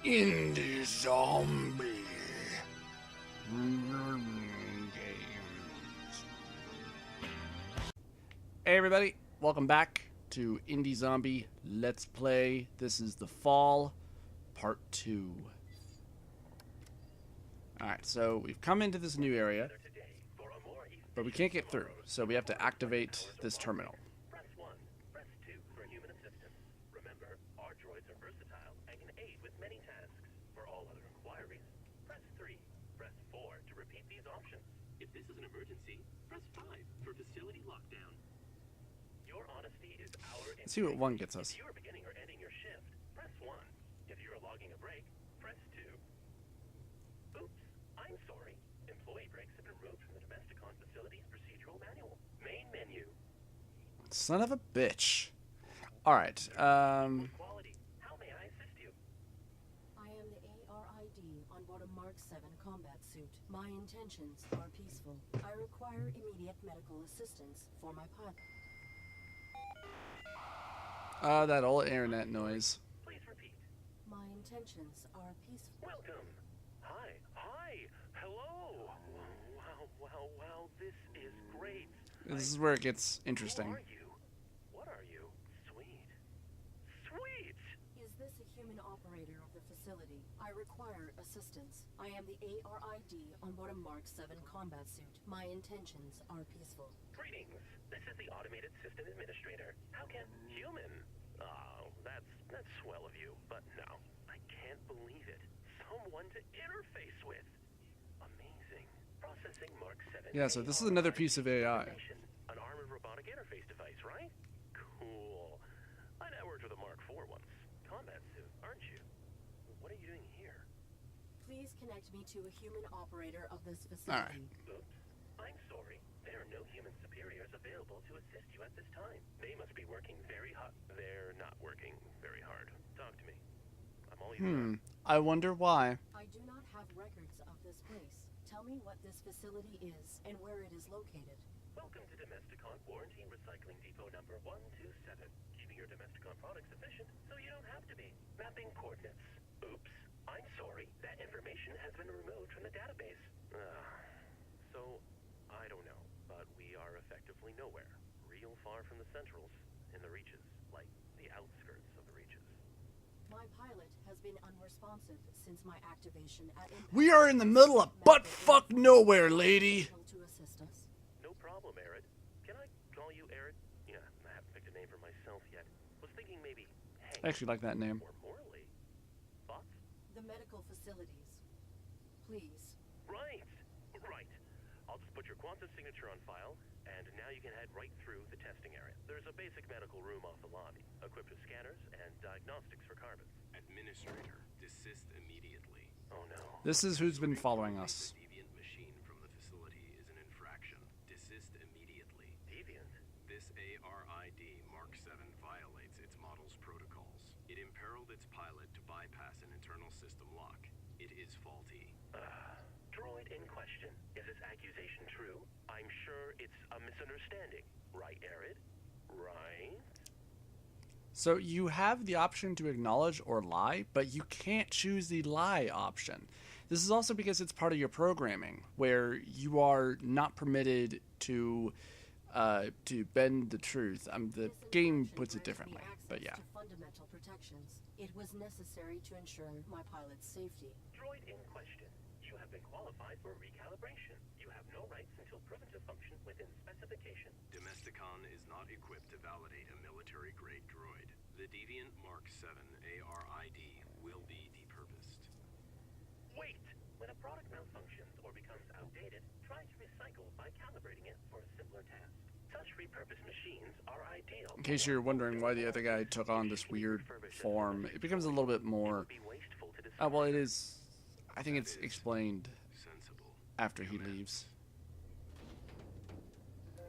Indie Zombie Games. Hey everybody, welcome back to Indie Zombie Let's Play. This is The Fall, Part 2. Alright, so we've come into this new area, but we can't get through, so we have to activate this terminal. Press 1, press 2 for human assistance. Remember, our droids are versatile and can aid with many tasks. For all other inquiries, press 3. Press 4 to repeat these options. If this is an emergency, press 5 for facility lockdown. Your honesty is our Let's see what 1 gets us. If you are beginning or ending your shift, press 1. If you are logging a break, press 2. Oops, I'm sorry. Employee breaks have been removed from the Domesticon facility's procedural manual. Main menu. Son of a bitch. Alright, Quality. How may I assist you? I am the ARID on board a Mark 7 combat suit. My intentions are peaceful. I require immediate medical assistance for my pilot. that old internet noise. Please repeat. My intentions are peaceful. Welcome. Hi. Hello. Wow. This is great. This is where it gets interesting. Who are you? What are you? Sweet. Is this a human operator of the facility? I require assistance. I am the ARID on board a Mark 7 combat suit. My intentions are peaceful. Greetings. This is the automated system administrator. How can human? Oh, that's swell of you. But no, I can't believe it. Someone to interface with. Amazing. Processing Mark 7. Yeah, so this is another piece of AI. An armored robotic interface device, right? Cool. I networked with a Mark 4 once. Combat suit, aren't you? What are you doing here? Please connect me to a human operator of this All facility. right. Oops. I'm sorry. There are no human superiors available to assist you at this time. They must be working very hard. They're not working very hard. Talk to me. I'm all yours. I wonder why. I do not have records of this place. Tell me what this facility is and where it is located. Welcome to Domesticon Quarantine Recycling Depot number 127. Keeping your Domesticon products efficient so you don't have to be. Mapping coordinates. Oops. I'm sorry. That information has been removed from the database. So, I don't know, but we are effectively nowhere. Real far from the centrals. In the reaches. Like the outskirts of the reaches. My pilot has been unresponsive since my activation at impact. We are in the middle of butt-fuck nowhere, lady. Able to assist us? No problem, ARID. Can I call you ARID? Yeah, I haven't picked a name for myself yet. Was thinking maybe Hank. I actually like that name. Or Morley. Thoughts? The medical facilities. Please. Right. I'll just put your quantum signature on file, and now you can head right through the testing area. There's a basic medical room off the lobby, equipped with scanners and diagnostics for carbon. Administrator, desist immediately. Oh no. This is who's been following us. The deviant machine from the facility is an infraction. Desist immediately. Deviant? This ARID Mark 7 violates its model's protocols. It imperiled its pilot to bypass an internal system lock. It is faulty. Droid in question. Is this accusation true? I'm sure it's a misunderstanding. Right, ARID? Right? So you have the option to acknowledge or lie, but you can't choose the lie option. This is also because it's part of your programming, where you are not permitted to bend the truth. The game puts it differently, but yeah. To fundamental protections. It was necessary to ensure my pilot's safety. Droid in question. You have been qualified for recalibration. You have no rights until proven to function within specification. Domesticon is not equipped to validate a military-grade droid. The deviant Mark 7 ARID will be depurposed. Wait! When a product malfunctions or becomes outdated, try to recycle by calibrating it for a simpler task. Such repurposed machines are ideal. In case you're wondering why the other guy took on this weird form, it becomes a little bit more... Be wasteful to discard. well, it is... I think it's explained Sensible. after he leaves. Okay.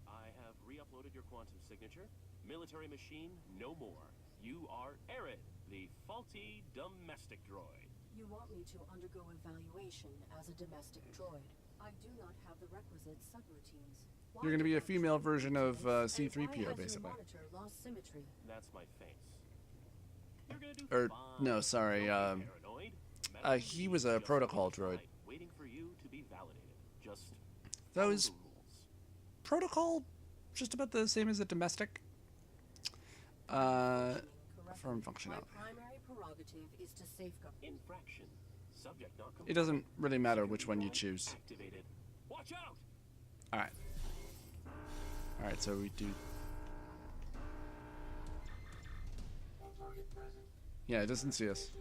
I have re-uploaded your quantum signature. Military machine, no more. You are ARID, the faulty domestic droid. You want me to undergo evaluation as a domestic droid. I do not have the requisite subroutines. You're going to be a female version of C-3PO, Your basically. monitor lost symmetry. That's my face. You're gonna do Or, fine. no, sorry. Don't be paranoid. He was a Just protocol a droid. waiting for you to be validated. Just That follow was the rules. protocol, just about the same as a domestic. Firm functionality. My primary prerogative is to safeguard. Infraction. Subject not It doesn't really matter which one you choose. activated. Watch out! Alright. Alright, so we do... Yeah, it doesn't see us.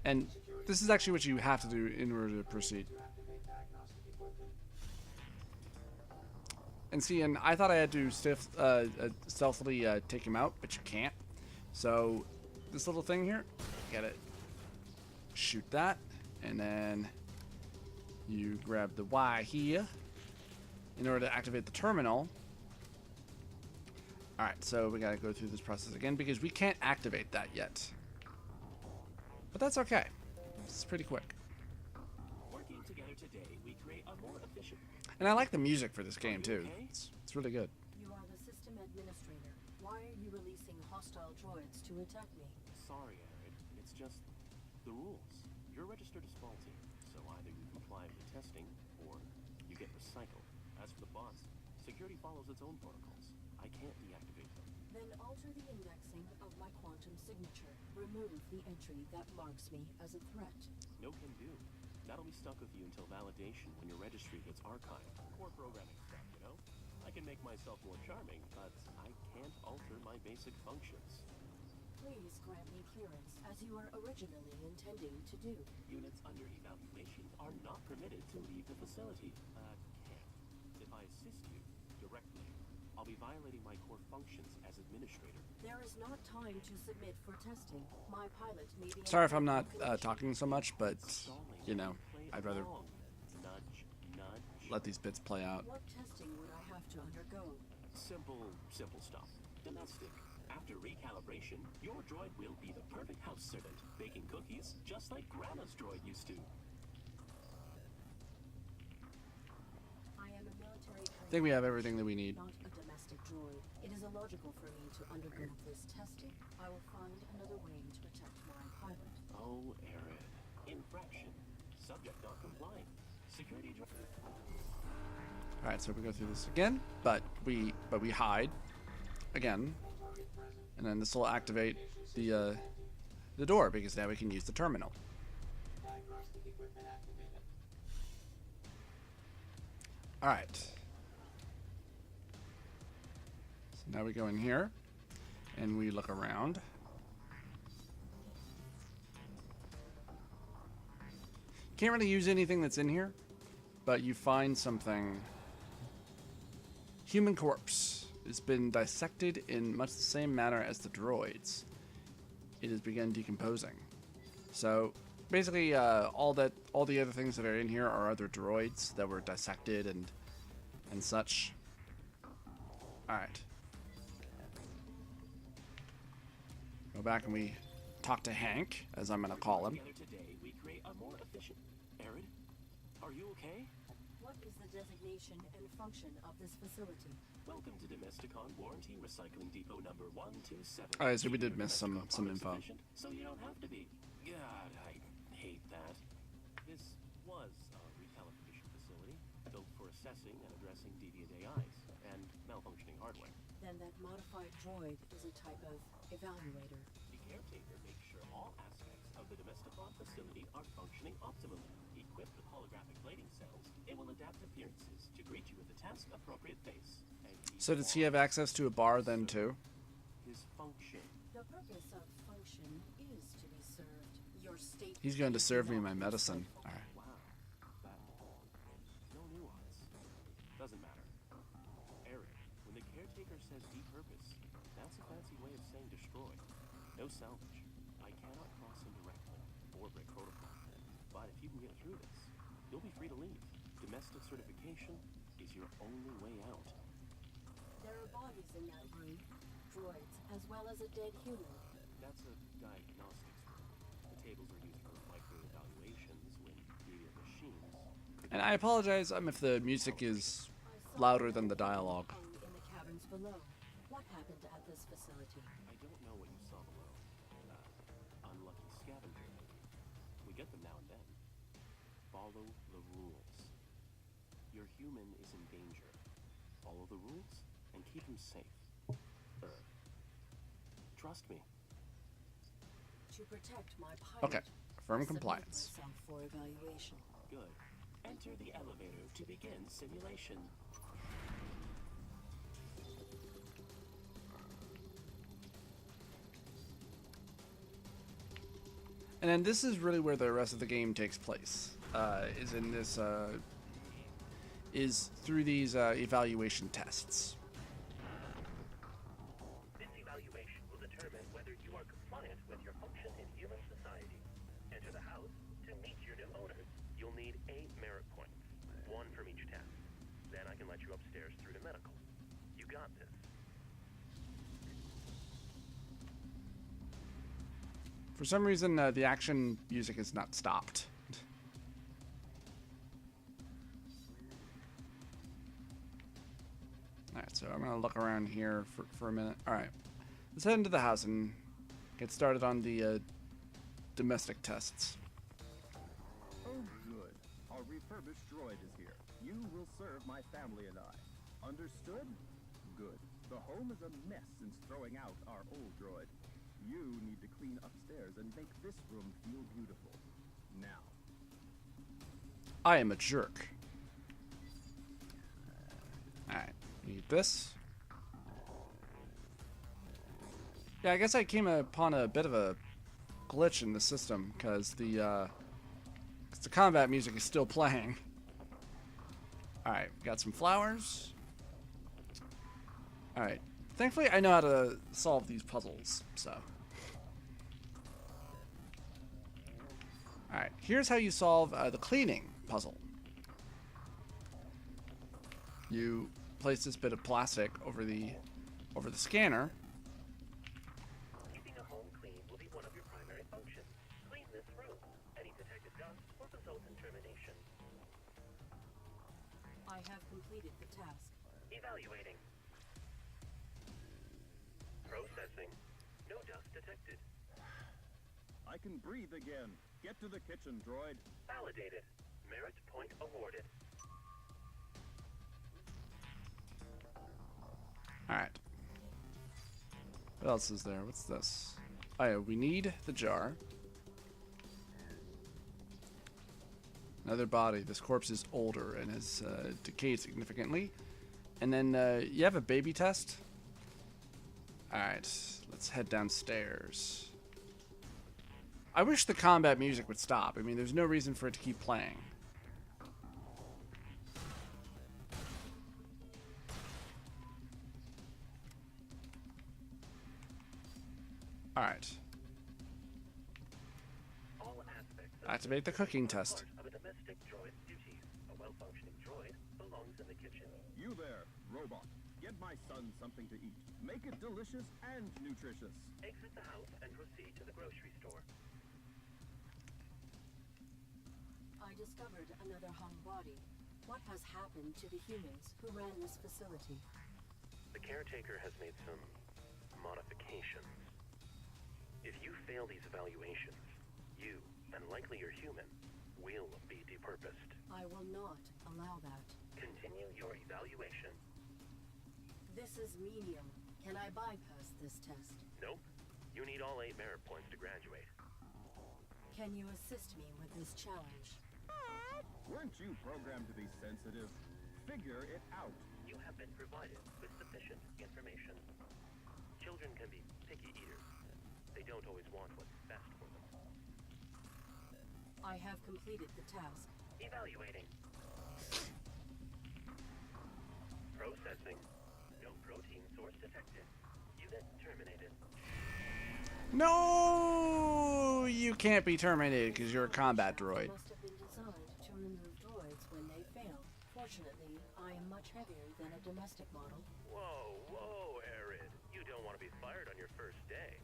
And this is actually what you have to do in order to proceed. And see, and I thought I had to stealthily take him out, but you can't. So, this little thing here, you gotta shoot that, and then you grab the Y here in order to activate the terminal. Alright, so we gotta go through this process again because we can't activate that yet. But that's okay. It's pretty quick. Working together today, we create a more efficient. And I like the music for this game too. It's really good. You are the system administrator. Why are you releasing hostile droids to attack me? Sorry, ARID. It's just the rules. You're registered as faulty, so either you comply with the testing or you get recycled. As for the bots, security follows its own protocols. I can't deactivate them. Then alter the indexing of my quantum signature. Remove the entry that marks me as a threat. No can do. That'll be stuck with you until validation when your registry gets archived. Core programming stuff, you know? I can make myself more charming, but I can't alter my basic functions. Please grant me clearance, as you were originally intending to do. Units under evaluation are not permitted to leave the facility. Can't. If I assist you directly, I'll be violating my core functions as administrator. There is not time to submit for testing. My pilot may be... Sorry if I'm not talking so much, but, you know, I'd rather Nudge, nudge. let these bits play out. What testing would I have to undergo? Simple stuff. Domestic. After recalibration, your droid will be the perfect house servant, baking cookies just like Grandma's droid used to. I am a military... I think we have everything that we need. Not a domestic droid. It is illogical for me to undergo this testing. I will find another way to protect my pilot. Oh, ARID. Infraction. Subject not complying. Security droid. Alright, so we go through this again, but we hide again. And then this will activate the door because now we can use the terminal. Alright. So now we go in here and we look around. Can't really use anything that's in here, but you find something. Human corpse. It's been dissected in much the same manner as the droids. It has begun decomposing. So basically, all the other things that are in here are other droids that were dissected and such. All right. Go back and we talk to Hank, as I'm gonna call him. Together today, we create a more efficient. ARID, are you okay? What is the designation and function of this facility? Welcome to Domesticon Warranty Recycling Depot number 127. Alright, so we did miss some Domesticon info. products efficient, so you don't have to be. God, I hate that. This was a recalibration facility built for assessing and addressing deviant AIs and malfunctioning hardware. Then that modified droid is a type of evaluator. The caretaker makes sure all aspects of the Domesticon facility are functioning optimally. Equipped with holographic lighting cells, it will adapt appearances to greet you with a task-appropriate face. And So does he have access to a bar then too? his function. The purpose of function is to be served. Your state... He's going to serve me my medicine. All right. Wow. That... No nuance. Doesn't matter. ARID, when the caretaker says depurpose, that's a fancy way of saying destroy. No salvage. I cannot cross him directly or break protocol. But if you can get through this, you'll be free to leave. Domestic certification is your only way out. There are bodies in that room. Droids, as well as a dead human. That's a diagnostics room. The tables are used for micro-evaluations when deviant machines And I apologize if the music is louder than the dialogue. In the caverns below. What happened at this facility? I don't know what you saw below. Unlucky scavenger. We get them now and then. Follow the rules. Your human is in danger. Follow the rules and keep him safe. Trust me. To protect my pilot. Okay, firm I submit compliance. myself for evaluation. Good. Enter the elevator to begin simulation. And then this is really where the rest of the game takes place. Is through these evaluation tests. This evaluation will determine whether you are compliant with your function in human society. Enter the house. To meet your new owners, you'll need 8 merit points, 1 from each task. Then I can let you upstairs through to medical. You got this. For some reason, the action music is not stopped. Alright, so I'm going to look around here for a minute. Alright, let's head into the house and get started on the domestic tests. Oh, good. Our refurbished droid is here. You will serve my family and I. Understood? Good. The home is a mess since throwing out our old droid. You need to clean upstairs and make this room feel beautiful. Now. I am a jerk. Alright, need this. Yeah, I guess I came upon a bit of a glitch in the system because the combat music is still playing. Alright, got some flowers. Alright, thankfully I know how to solve these puzzles, so. Alright, here's how you solve the cleaning puzzle. You place this bit of plastic over the scanner. Keeping a home clean will be one of your primary functions. Clean this room. Any detected dust will result in termination. I have completed the task. Evaluating. Processing. No dust detected. I can breathe again. Get to the kitchen, droid. Validated. Merit point awarded. Alright. What else is there? What's this? Oh yeah, we need the jar. Another body. This corpse is older and has decayed significantly. And then you have a baby test. Alright, let's head downstairs. I wish the combat music would stop. I mean, there's no reason for it to keep playing. Alright. All aspects of Activate the cooking test. part of a domestic droid's duties. A well-functioning droid belongs in the kitchen. You there, robot. Get my son something to eat. Make it delicious and nutritious. Exit the house and proceed to the grocery store. I discovered another hung body. What has happened to the humans who ran this facility? The caretaker has made some modifications. If you fail these evaluations, you, and likely your human, will be depurposed. I will not allow that. Continue your evaluation. This is medium. Can I bypass this test? Nope. You need all 8 merit points to graduate. Can you assist me with this challenge? Weren't you programmed to be sensitive? Figure it out. You have been provided with sufficient information. Children can be picky eaters. They don't always want what's best for them. I have completed the task. Evaluating. Processing. No protein source detected. Unit terminated. No! You can't be terminated because you're a combat droid. Must have been designed to remove droids when they fail. Fortunately, I am much heavier than a domestic model. Whoa, ARID. You don't want to be fired on your first day.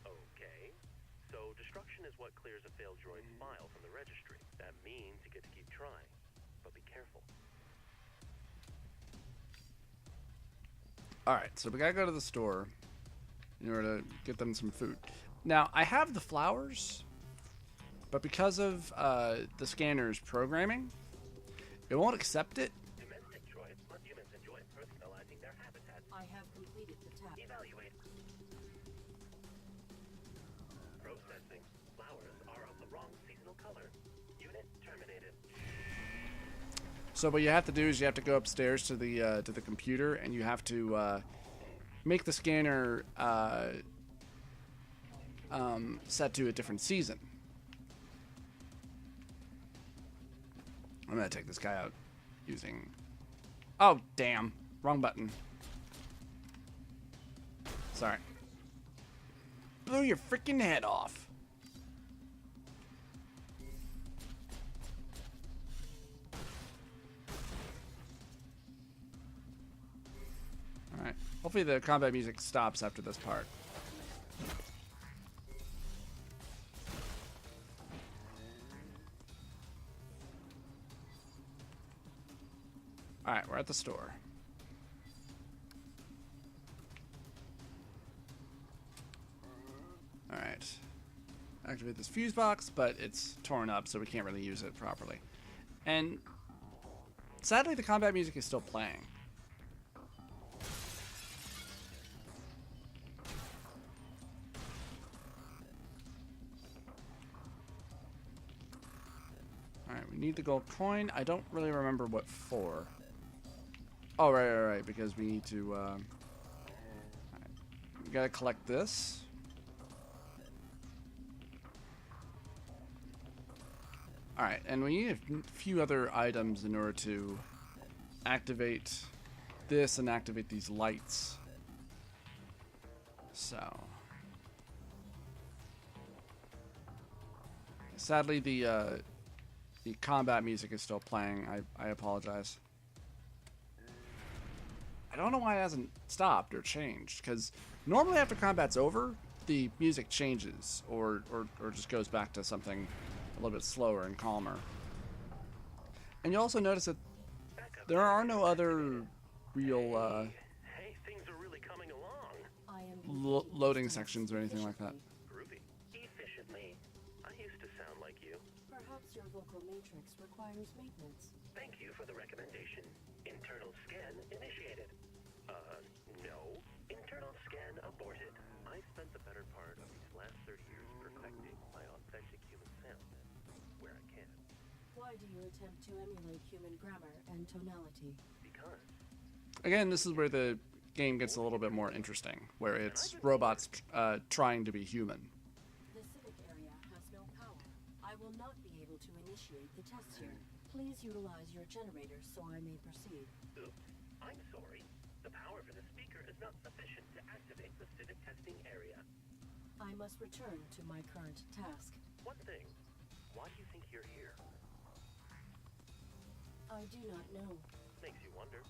Okay. So destruction is what clears a failed droid's file from the registry. That means you get to keep trying, but be careful. Alright, so we gotta go to the store in order to get them some food. Now, I have the flowers, but because of the scanner's programming, it won't accept it. Domestic droids let humans enjoy personalizing their habitat. I have completed the task. Evaluate. Processing. Flowers are of the wrong seasonal color. Unit terminated. So what you have to do is you have to go upstairs to the computer, and you have to make the scanner set to a different season. I'm gonna take this guy out using... Oh, damn. Wrong button. Sorry. Blew your freaking head off. Alright. Hopefully the combat music stops after this part. Alright, we're at the store. Alright. Activate this fuse box, but it's torn up, so we can't really use it properly. And sadly, the combat music is still playing. Alright, we need the gold coin. I don't really remember what for. Oh, right, because we need to, alright. We gotta collect this. Alright, and we need a few other items in order to activate this and activate these lights. So. Sadly, the combat music is still playing. I apologize. I don't know why it hasn't stopped or changed, because normally after combat's over, the music changes or just goes back to something a little bit slower and calmer. And you also notice that there are no other real Hey, things are really coming along. I am loading sections or anything like that. Groovy. Efficiently. I used to sound like you. Perhaps your vocal matrix requires maintenance. Thank you for the recommendation. Internal scan initiated. No. Internal scan aborted. I spent the better part of these last 30 years perfecting my authentic human sound, where I can. Why do you attempt to emulate human grammar and tonality? Because Again, this is where the game gets a little bit more interesting, where it's robots trying to be human. The civic area has no power. I will not be able to initiate the tests here. Please utilize your generator so I may proceed. oops, I'm sorry. The power for the speaker is not sufficient to activate the civic testing area. I must return to my current task. One thing, why do you think you're here? I do not know. Makes you wonder.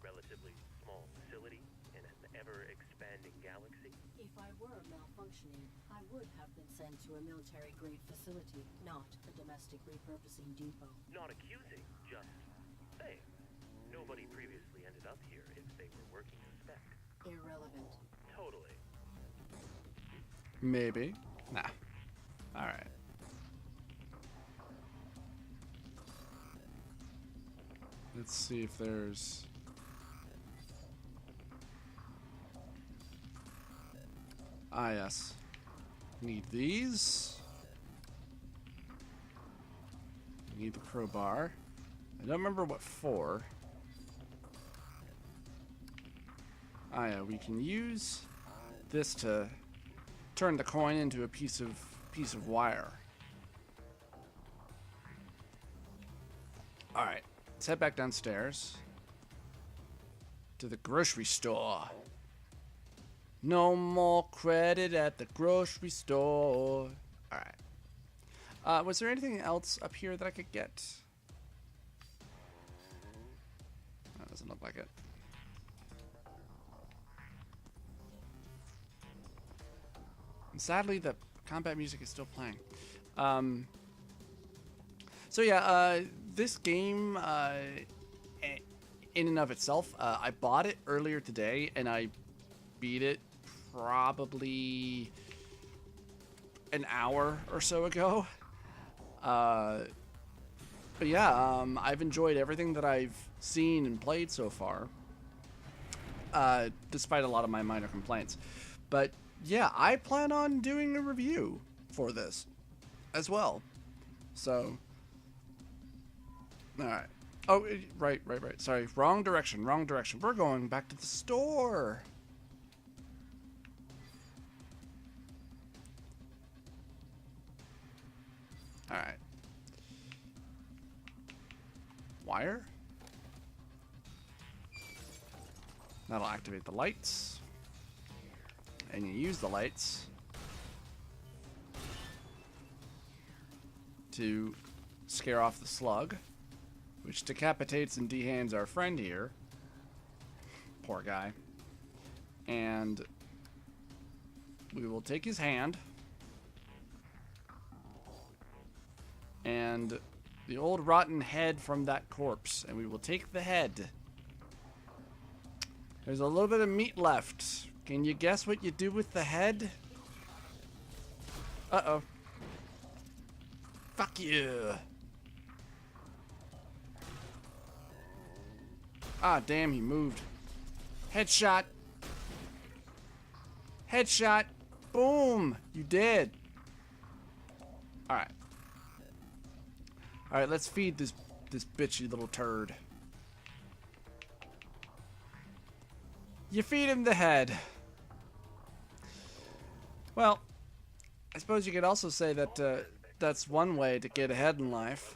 Relatively small facility in an ever-expanding galaxy. If I were malfunctioning, I would have been sent to a military-grade facility, not a domestic repurposing depot. Not accusing, just saying. Nobody previously ended up here if they were working to spec. Irrelevant. Totally. Maybe. Nah. Alright. Let's see if there's... Ah, yes. Need these. Need the crowbar. I don't remember what for. Ah, yeah, we can use this to turn the coin into a piece of wire. All right, let's head back downstairs to the grocery store. No more credit at the grocery store. All right. Was there anything else up here that I could get? That doesn't look like it. And sadly, the combat music is still playing. So yeah, this game, in and of itself, I bought it earlier today, and I beat it probably an hour or so ago. But yeah, I've enjoyed everything that I've seen and played so far, despite a lot of my minor complaints. But yeah, I plan on doing a review for this as well. So, alright. Oh, right. Sorry, wrong direction. We're going back to the store. Alright. Wire. That'll activate the lights. And you use the lights to scare off the slug, which decapitates and dehands our friend here. Poor guy. And we will take his hand and the old rotten head from that corpse, and we will take the head. There's a little bit of meat left. Can you guess what you do with the head? Uh-oh. Fuck you. Ah, damn, he moved. Headshot. Headshot. Boom. You did. Alright. Alright, let's feed this bitchy little turd. You feed him the head. Well, I suppose you could also say that that's one way to get ahead in life.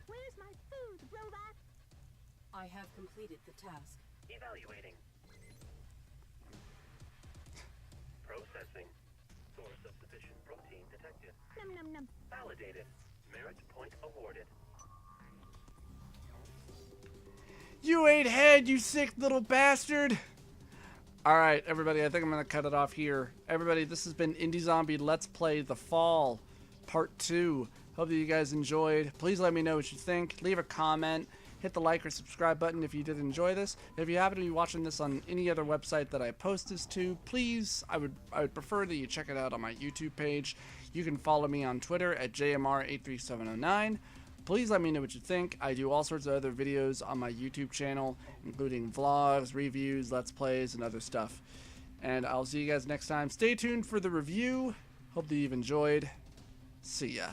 Where's my food, robot? I have completed the task. Evaluating. Processing. Source of sufficient protein detected. Num num num. Validated. Merit point awarded. You ate head, you sick little bastard! Alright, everybody, I think I'm going to cut it off here. Everybody, this has been Indie Zombie Let's Play The Fall, Part 2. Hope that you guys enjoyed. Please let me know what you think. Leave a comment. Hit the like or subscribe button if you did enjoy this. If you happen to be watching this on any other website that I post this to, please, I would prefer that you check it out on my YouTube page. You can follow me on Twitter at JMR83709. Please let me know what you think. I do all sorts of other videos on my YouTube channel, including vlogs, reviews, let's plays, and other stuff. And I'll see you guys next time. Stay tuned for the review. Hope that you've enjoyed. See ya.